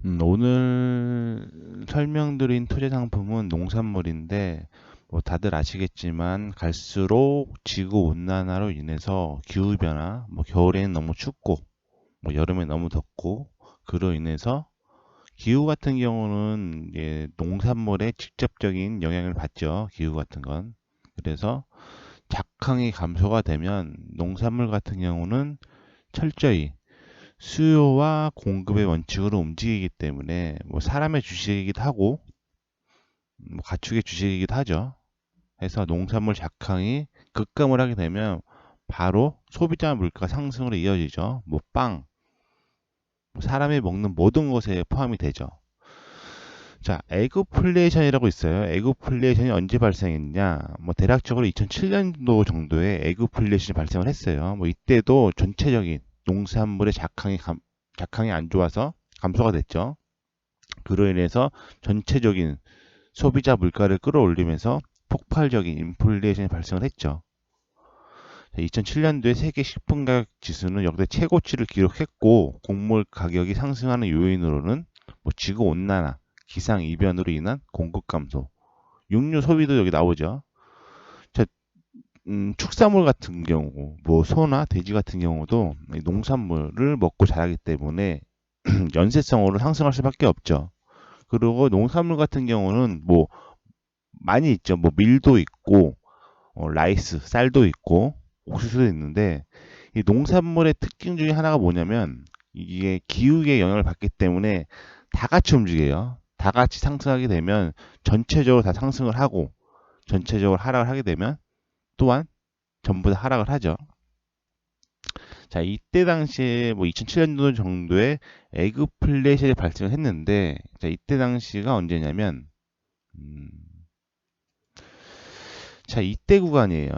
오늘 설명드린 토지 상품은 농산물인데, 뭐 다들 아시겠지만 갈수록 지구 온난화로 인해서 기후 변화, 뭐 겨울에는 너무 춥고, 뭐 여름에 너무 덥고, 그로 인해서 기후 같은 경우는 이제 농산물에 직접적인 영향을 받죠. 기후 같은 건. 그래서 작황이 감소가 되면 농산물 같은 경우는 철저히 수요와 공급의 원칙으로 움직이기 때문에 뭐 사람의 주식이기도 하고 뭐 가축의 주식이기도 하죠. 해서 농산물 작황이 급감을 하게 되면 바로 소비자 물가 상승으로 이어지죠. 뭐 빵, 뭐 사람이 먹는 모든 것에 포함이 되죠. 자, 에그플레이션이라고 있어요. 에그플레이션이 언제 발생했냐? 뭐 대략적으로 2007년도 정도에 에그플레이션이 발생을 했어요. 뭐 이때도 전체적인 농산물의 작황이 안 좋아서 감소가 됐죠. 그로 인해서 전체적인 소비자 물가를 끌어올리면서 폭발적인 인플레이션이 발생을 했죠. 2007년도에 세계 식품 가격 지수는 역대 최고치를 기록했고 곡물 가격이 상승하는 요인으로는 뭐 지구 온난화, 기상 이변으로 인한 공급 감소, 육류 소비도 여기 나오죠. 자, 축산물 같은 경우, 뭐 소나 돼지 같은 경우도 농산물을 먹고 자라기 때문에 연쇄성으로 상승할 수밖에 없죠. 그리고 농산물 같은 경우는 뭐 많이 있죠. 뭐 밀도 있고, 라이스, 쌀도 있고, 옥수수도 있는데 이 농산물의 특징 중에 하나가 뭐냐면 이게 기후의 영향을 받기 때문에 다 같이 움직여요. 다 같이 상승하게 되면 전체적으로 다 상승을 하고 전체적으로 하락을 하게 되면 또한 전부 다 하락을 하죠. 자, 이때 당시에 뭐 2007년도 정도에 에그플레이션이 발생했는데, 자, 이때 당시가 언제냐면, 음, 자, 이때 구간이에요.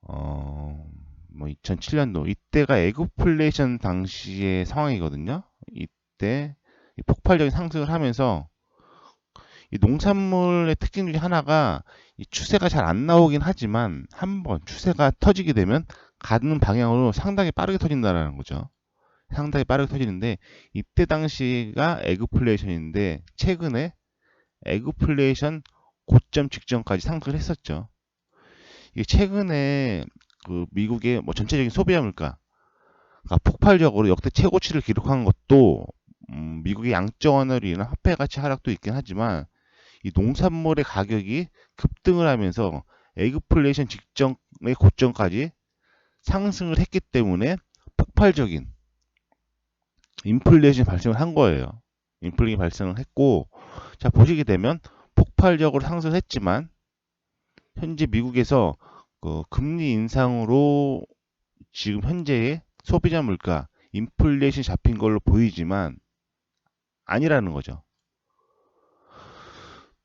뭐 2007년도 이때가 에그플레이션 당시의 상황이거든요. 이때 이 폭발적인 상승을 하면서 이 농산물의 특징 중에 하나가 이 추세가 잘 안 나오긴 하지만 한번 추세가 터지게 되면 가는 방향으로 상당히 빠르게 터진다는 거죠. 상당히 빠르게 터지는데 이때 당시가 에그플레이션인데 최근에 에그플레이션 고점 직전까지 상승을 했었죠. 이게 최근에 그 미국의 뭐 전체적인 소비자 물가가 폭발적으로 역대 최고치를 기록한 것도 미국의 양적 완화로 인한 화폐 가치 하락도 있긴 하지만 이 농산물의 가격이 급등을 하면서 에그플레이션 직전의 고점까지 상승을 했기 때문에 폭발적인 인플레이션이 발생을 한 거예요. 인플레이션이 발생을 했고, 자, 보시게 되면 폭발적으로 상승했지만, 현재 미국에서 그 금리 인상으로 지금 현재의 소비자 물가, 인플레이션이 잡힌 걸로 보이지만, 아니라는 거죠.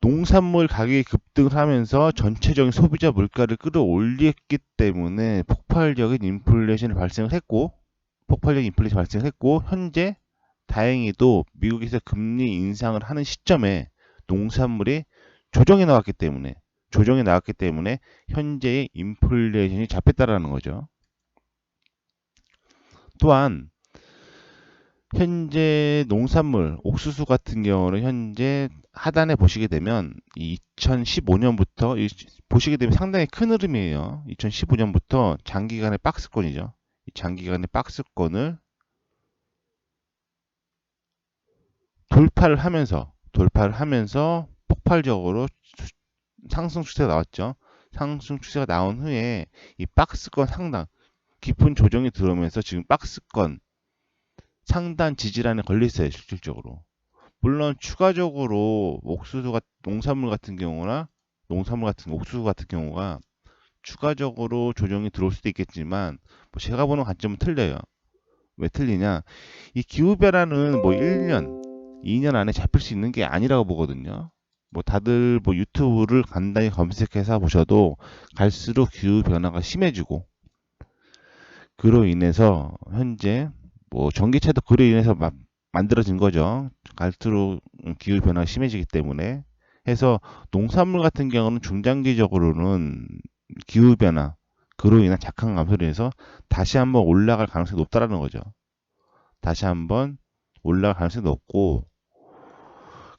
농산물 가격이 급등을 하면서 전체적인 소비자 물가를 끌어올렸기 때문에 폭발적인 인플레이션이 발생했고, 현재 다행히도 미국에서 금리 인상을 하는 시점에 농산물이 조정이 나왔기 때문에 현재의 인플레이션이 잡혔다라는 거죠. 또한 현재 농산물 옥수수 같은 경우는 현재 하단에 보시게 되면 2015년부터 보시게 되면 상당히 큰 흐름이에요. 2015년부터 장기간의 박스권이죠. 이 장기간의 박스권을 돌파를 하면서 폭발적으로 상승 추세가 나왔죠. 상승 추세가 나온 후에 이 박스권 상단 깊은 조정이 들어오면서 지금 박스권 상단 지지란에 걸려 있어요, 실질적으로. 물론 추가적으로 농산물 같은 옥수수 같은 경우가 추가적으로 조정이 들어올 수도 있겠지만 뭐 제가 보는 관점은 틀려요. 왜 틀리냐? 이 기후 변화는 뭐 1년, 2년 안에 잡힐 수 있는 게 아니라고 보거든요. 뭐 다들 뭐 유튜브를 간단히 검색해서 보셔도 갈수록 기후 변화가 심해지고 그로 인해서 현재 뭐 전기차도 그로 인해서 만들어진 거죠. 갈수록 기후 변화가 심해지기 때문에 해서 농산물 같은 경우는 중장기적으로는 기후 변화 그로 인한 작황 감소로 인해서 다시 한번 올라갈 가능성이 높다라는 거죠. 다시 한번 올라갈 가능성이 높고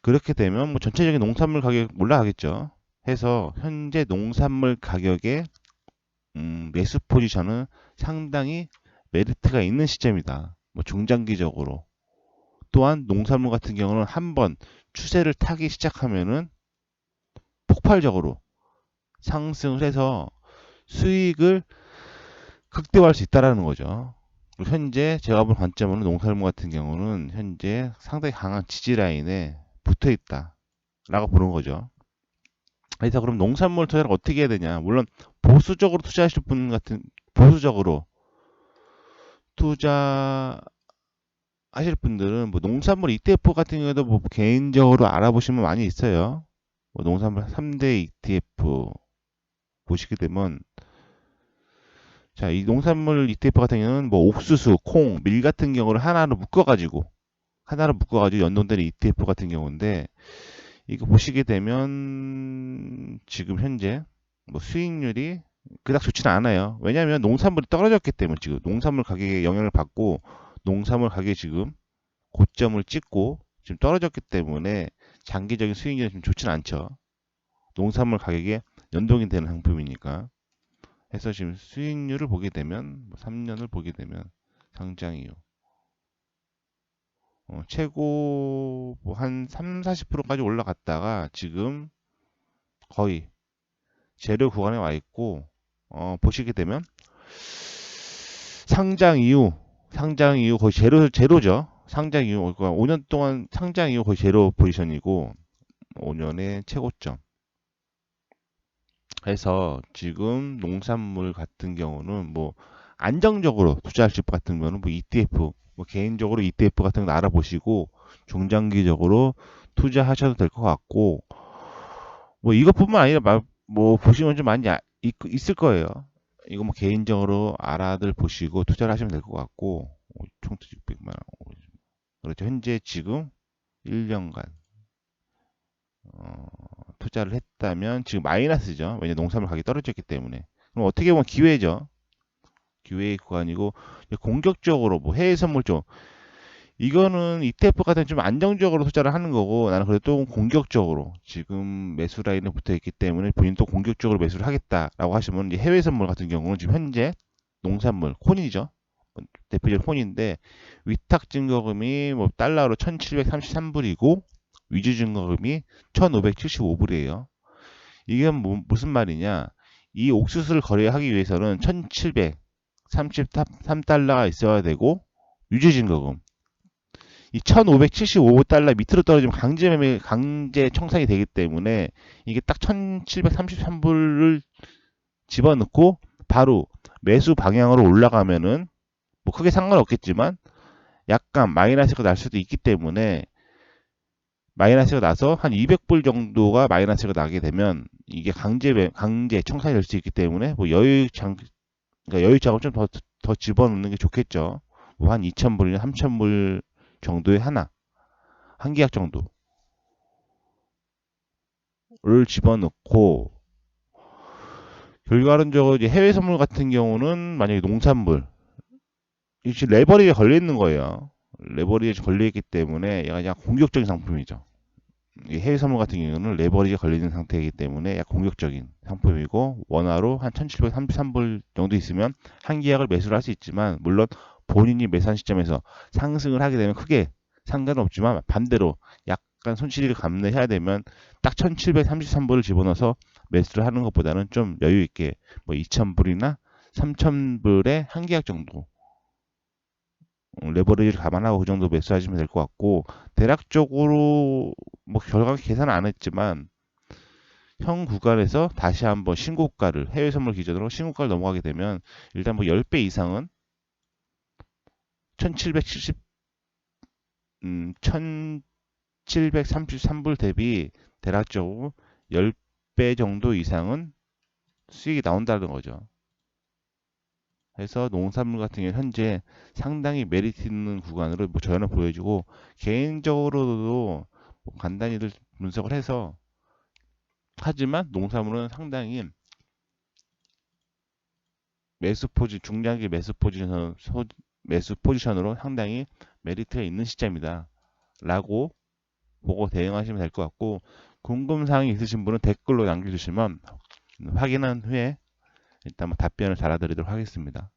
그렇게 되면 뭐 전체적인 농산물 가격 올라가겠죠. 해서 현재 농산물 가격의 매수 포지션은 상당히 메리트가 있는 시점이다. 뭐 중장기적으로. 또한 농산물 같은 경우는 한번 추세를 타기 시작하면은 폭발적으로 상승을 해서 수익을 극대화할 수 있다라는 거죠. 현재 제가 본 관점으로는 농산물 같은 경우는 현재 상당히 강한 지지 라인에 붙어 있다라고 보는 거죠. 그래서 그럼 농산물 투자를 어떻게 해야 되냐? 물론 보수적으로 투자하실 분 같은 보수적으로 투자하실 분들은 뭐 농산물 ETF 같은 경우도 뭐 개인적으로 알아보시면 많이 있어요. 뭐 농산물 3대 ETF 보시게 되면 자, 이 농산물 ETF 같은 경우는 뭐 옥수수, 콩, 밀 같은 경우를 하나로 묶어가지고 연동되는 ETF 같은 경우인데 이거 보시게 되면 지금 현재 뭐 수익률이 그닥 좋지는 않아요. 왜냐하면 농산물이 떨어졌기 때문에 지금 농산물 가격에 영향을 받고 농산물 가격이 지금 고점을 찍고 지금 떨어졌기 때문에 장기적인 수익률이 좀 좋지는 않죠. 농산물 가격에 연동이 되는 상품이니까. 해서 지금 수익률을 보게 되면 3년을 보게 되면 상장 이후 최고 뭐한 3, 40%까지 올라갔다가 지금 거의 제로 구간에 와 있고 보시게 되면 상장 이후 거의 제로죠. 상장 이후 그러니까 5년 동안 상장 이후 거의 제로 포지션이고 5년의 최고점. 해서 지금 농산물 같은 경우는 뭐 안정적으로 투자하실 것 같은 경우는 뭐 ETF 뭐 개인적으로 ETF 같은 거 알아보시고 중장기적으로 투자하셔도 될 것 같고 뭐 이것뿐만 아니라 뭐 보시면 좀 많이 있을 거예요. 이거 뭐 개인적으로 알아들 보시고 투자를 하시면 될 것 같고 총투 600만 원. 그렇죠. 현재 지금 1년간 투자를 했다면 지금 마이너스죠. 왜냐 농산물 가격이 떨어졌기 때문에. 그럼 어떻게 보면 기회죠. 기회의 구간이고 공격적으로 뭐 해외 선물 쪽 이거는 ETF 같은 좀 안정적으로 투자를 하는 거고 나는 그래도 또 공격적으로 지금 매수 라인에 붙어 있기 때문에 본인 또 공격적으로 매수를 하겠다라고 하시면 이제 해외 선물 같은 경우는 지금 현재 농산물 콘이죠. 대표적인 콘인데 위탁 증거금이 뭐 달러로 1733불이고 위주 증거금이 1575불이에요. 이게 무슨 말이냐? 이 옥수수를 거래하기 위해서는 1733달러가 있어야 되고 유지 증거금 이 1575달러 밑으로 떨어지면 강제 청산이 되기 때문에 이게 딱 1733불을 집어넣고 바로 매수 방향으로 올라가면은 뭐 크게 상관없겠지만 약간 마이너스가 날 수도 있기 때문에 마이너스가 나서 한 200불 정도가 마이너스가 나게 되면 이게 강제 청산이 될 수 있기 때문에 뭐 그러니까 여유장을 좀 더 집어넣는 게 좋겠죠. 뭐 한 2,000불이나 3,000불 정도의 한 계약 정도를 집어넣고 결과론적으로 이제 해외 선물 같은 경우는 만약에 농산물 이게 레버리지가 걸려 있는 거예요. 레버리지 걸려 있기 때문에 얘가 그냥 공격적인 상품이죠. 이 해외 선물 같은 경우는 레버리지가 걸리는 상태이기 때문에 약 공격적인 상품이고 원화로 한 1733불 정도 있으면 한 계약을 매수를 할 수 있지만 물론 본인이 매수한 시점에서 상승을 하게 되면 크게 상관은 없지만 반대로 약간 손실을 감내해야 되면 딱 1733불을 집어넣어서 매수를 하는 것보다는 좀 여유 있게 뭐 2000불이나 3000불의 한 계약 정도 레버리지를 감안하고 그 정도 매수하시면 될 것 같고 대략적으로 뭐 결과 계산 안 했지만 현 구간에서 다시 한번 신고가를 해외 선물 기준으로 신고가를 넘어가게 되면 일단 뭐 10배 이상은 1770 1733불 대비 대략적으로 10배 정도 이상은 수익이 나온다는 거죠. 그래서 농산물 같은 경우는 현재 상당히 메리트 있는 구간으로 뭐 저는 보여주고 개인적으로도 뭐 간단히들 분석을 해서 하지만 농산물은 상당히 중장기 매수 포지션으로 상당히 메리트가 있는 시점이다 라고 보고 대응하시면 될 것 같고, 궁금사항이 있으신 분은 댓글로 남겨주시면 확인한 후에 일단 뭐 답변을 달아드리도록 하겠습니다.